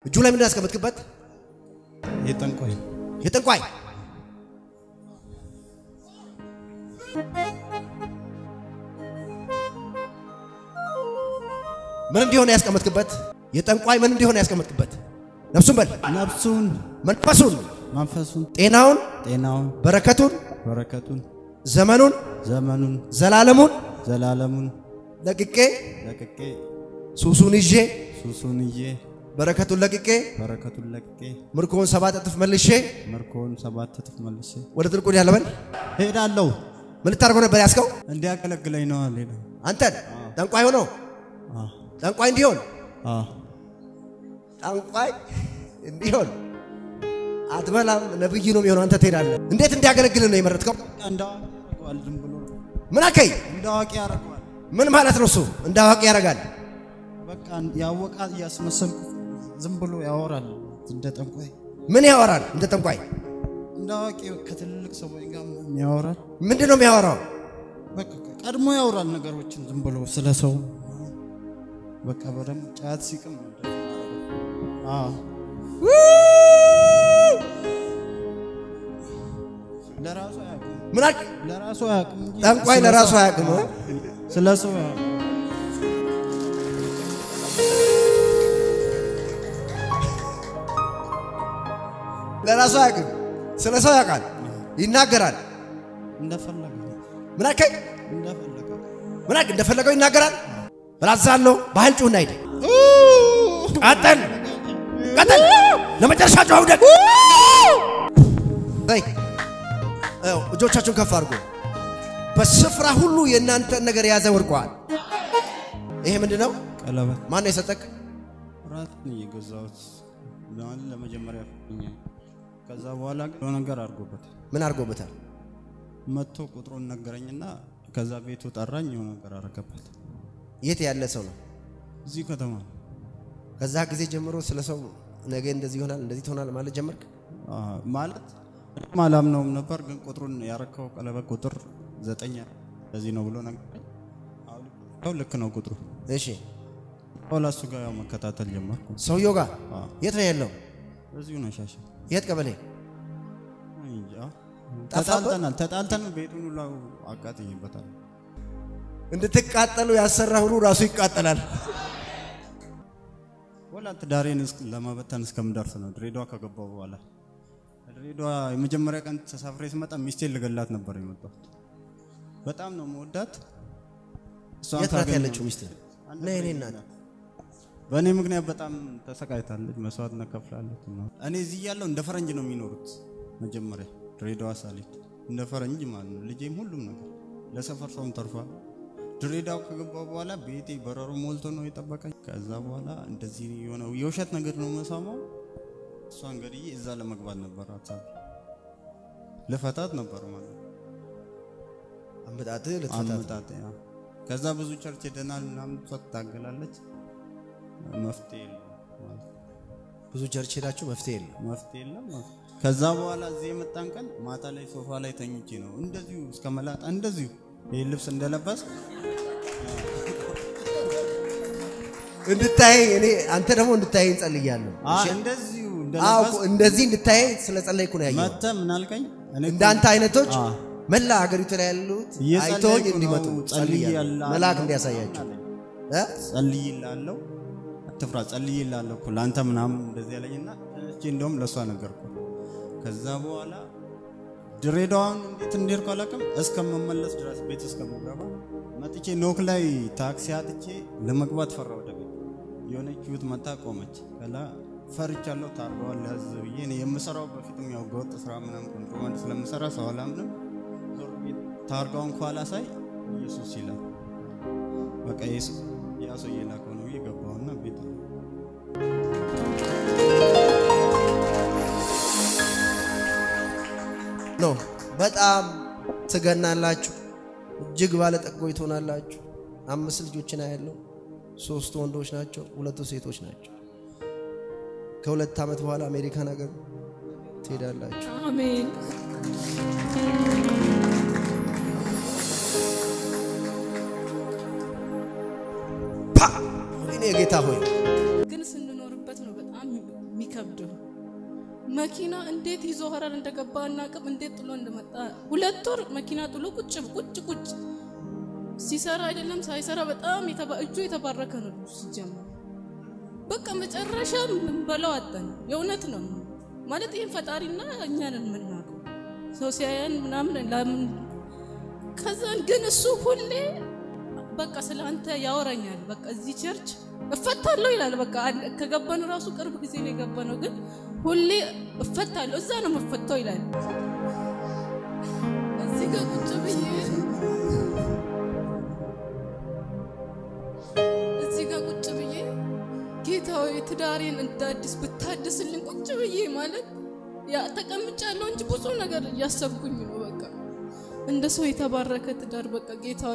እጁ ላይ ምን ያስቀመጥክበት የጠንቋይ ምን እንዲሆነ ያስቀመጥክበት የጠንቋይ ምን እንዲሆነ ያስቀመጥክበት ነፍሱን መንፈሱን ጤናውን በረከቱን ዘመኑን ዘላለሙን ለቅቄ ሱሱን ይዤ በረከቱን ለቅቄ ምርኮን 7 እጥፍ መልሼ ወደ ጥልቁ ያለበል ሄዳለሁ ምን ልታርገው ነበር ያስከው እንዲያገለግለኝ ነው አለ አንተ ጠንቋይ ሆኖ ጠንቋይ እንዲሆን ጠንቋይ እንዲሆን አትበላም ነብይ ነው የሚሆነው አንተ ትሄዳለህ እንዴት እንዲያገለግል ነው የመረጥከው እንዳዋቂ ዝም ብሎ ምን አከይ እንዳዋቂ ያረጋል ምን ማለት ነው እሱ እንዳዋቂ ያረጋል በቃ ያወቃ ያስመሰልኩ ዝም ብሎ ያወራል እንደ ጠንቋይ ምን ያወራል እንደ ጠንቋይ እንዳዋቂ ከትልልቅ ሰዎች ጋር ያወራል ምንድነው የሚያወራው በቃ ቀድሞ ያወራል ነገሮችን ዝም ብሎ ስለሰው በቃ በደም ጫት ሲቅም ለራሱ ያቅም ምን አክ ለራሱ ያቅም ጠንቋይ ለራሱ ያቅም ስለሰው ለራሱ ያቅም ስለሰው ያቃል ይናገራል እንደፈለገ ምን አከይ እንደፈለገው ይናገራል በላዛለው ባህል ጩና ሄደ ቀጠል ለመጨረሻ ጫው ደግ አይ እጆቻችሁን ከፍ አድርጉ በስፍራ ሁሉ የናንተ ነገር ያዘ ወርቋል ይሄ ምንድነው ቀለበት ማን ነው የሰጠክ ራስን ይገዛውት ለመጀመሪያ ከዛ በኋላ ግን ነገር አርጎበት ምን አርጎበታል መጥቶ ቁጥሩን ነገረኝና ከዛ ቤቱ ጠራኝ የሆነ ነገር አረገበት የት ያለ ሰው ነው እዚህ ከተማ ከዛ ጊዜ ጀምሮ ስለሰው ነገ እንደዚህ ይሆናል እንደዚህ ትሆናል ማለት ጀመርክ ማለት ማላምነውም ነበር ግን ቁጥሩን ያረከው ቀለበት ቁጥር 9 ለዚህ ነው ብሎ ነገረኝ አው ልክ ነው ቁጥሩ እሺ ወላሱ ጋር መከታተል ጀመርኩ ሰውየው ጋር የት ነው ያለው እዚሁ ነው ሻሻ የት ቀበሌ እንጃ ተጣልተን ቤቱን ሁሉ አቃጥኝበታል እንድትቃጠሉ ያሰራ ሁሉ ራሱ ይቃጠላል ወላንተ ዳሬን ለማበተን እስከምደርስ ነው ድሬዳዋ ከገባው በኋላ ድሬዳዋ የመጀመሪያ ቀን ተሳፍሬ ስመጣ ሚስቴን ልገላት ነበር የመጣው በጣም ነው መወዳት እሷን ታገለችው ሚስቴ ነይኔና በእኔ ምክንያት በጣም ተሰቃይታለች መስዋዕት ነከፍላለች እኔ እዚህ ያለው እንደ ፈረንጅ ነው የሚኖሩት መጀመሪያ ድሬዳዋ ሳሊት እንደ ፈረንጅ ማለት ነው ልጄም ሁሉም ነገር ለሰፈር ሰውም ተርፏል ድሬዳው ከገባው በኋላ ቤቴ በረሮ ሞልቶ ነው የጠበቀኝ ከዛ በኋላ እንደዚህ የሆነው የውሸት ነገር ነው መሳማው እሷ እንግዲህ እዛ ለመግባት ነበር አጣብ ለፈታት ነበር ማለት አመጣጥ ለተፈታት ከዛ ብዙ ቸርች ደናል ምናምን ተታገላለች መፍትሄ ማለት ብዙ ቸርች ሄዳችሁ መፍትሄ የለም ከዛ በኋላ እዚህ የመጣን ቀን ማታ ላይ ሶፋ ላይ ተኝቼ ነው እንደዚሁ እስከመላጣ እንደዚሁ ይሄ ልብስ እንደለበስ እንድታይ እኔ አንተ ደግሞ እንድታይ እንጸልያለሁ እንደዚሁ እንደዚህ እንድታይ ስለጸለይኩ ነው ያየው መተ ምን አልከኝ እንዳንተ አይነቶች መላ ሀገሪቱ ላይ ያሉት አይቶኝ እንዲመጡ ጸልያለሁ መልአክ እንዲያሳያቸው ጸልይላለሁ አትፍራ ጸልይላለሁ ላንተ ምናምን እንደዚህ ያለኝና እቺ እንደውም ለሷ ነገርኩ ከዛ በኋላ ድሬዳዋን እንዴት እንደርኩ አላቀም እስከመመለስ ድረስ ቤት እስከመገባ መጥቼ ኖክ ላይ ታክሲ አጥቼ ለመግባት ፈራው ደግ የሆነች ዩት መጣ ቆመች ከላ ፈርቻለሁ ታርጓል ለህዝብ እኔ የምሰራው በፊትም ያው ጎጥ ስራ ምናምን ኮንትሮባንድ ስለምሰራ ሰዋላምንም ዞር ቤት ታርጋውን ኳላ ሳይ ኢየሱስ ይላል በቃ ኢየሱስ ያሶ ይላከው ነው ይገባውና ቤት ነው በጣም ትገናላችሁ እጅግ ባለጠጎች ትሆናላችሁ 5 ልጆችን አያለው 3 ወንዶች ናቸው 2 ሴቶች ናቸው ከ2 አመት በኋላ አሜሪካን ሀገር ትሄዳላችሁ አሜን እኔ ጌታ ሆይ ግን ስንኖርበት ነው በጣም የሚከብደው መኪና እንዴት ይዞ ሀረር እንደገባ እናቅም እንዴት ጥሎ እንደመጣ 2 ወር መኪና ጥሎ ቁጭ ሲሰራ አይደለም ሳይሰራ በጣም እጁ የተባረከ ነው ሲጀምር በቃ መጨረሻ ምን በለው አጣን የእውነት ነው ማለት ይሄን ፈጣሪና እኛን እንመናቀው ሰው ሲያየን ምናምን ለምን ከዛን ግን እሱ ሁሌ በቃ ስለአንተ ያወራኛል በቃ እዚህ ቸርች እፈታለሁ ይላል በቃ ከገባን ራሱ ቅርብ ጊዜ ነው የገባነው ግን ሁሌ እፈታለሁ እዛ ነው መፈታው ይላል እዚህ ጋር ቁጭ ብዬ ጌታው ትዳሬን እንዳዲስ ብታድስልኝ ቁጭ ብዬ ማለት ያ ተቀምጫለሁ እንጂ ብዙ ነገር ያሰብኩኝ ነው በቃ እንደ ሰው የተባረከ ትዳር በቃ ጌታው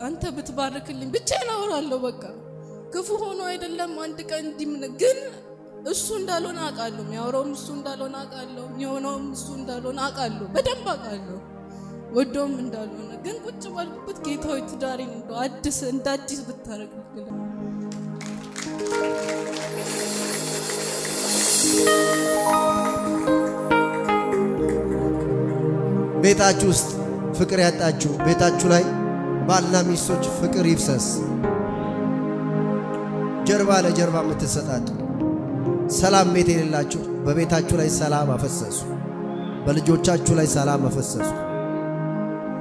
አንተ ብትባርክልኝ ብቻ እናወራለሁ በቃ ክፉ ሆኖ አይደለም አንድ ቀን እንዲምን ግን እሱ እንዳልሆነ አውቃለሁ የሚያወራው እሱ እንዳልሆነ አውቃለሁ የሚሆነው እሱ እንዳልሆነ አውቃለሁ በደንብ አውቃለሁ ወዶም እንዳልሆነ ግን ቁጭ ባልኩበት ጌታው ትዳሬን አዲስ እንዳዲስ ብታረግልኝ ቤታችሁ ውስጥ ፍቅር ያጣችሁ ቤታችሁ ላይ ባልና ሚስቶች ፍቅር ይፍሰስ ጀርባ ለጀርባ የምትሰጣጡ ሰላም ቤት የሌላችሁ በቤታችሁ ላይ ሰላም አፈሰሱ በልጆቻችሁ ላይ ሰላም አፈሰሱ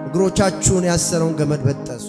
እግሮቻችሁን ያሰረውን ገመድ በጠሱ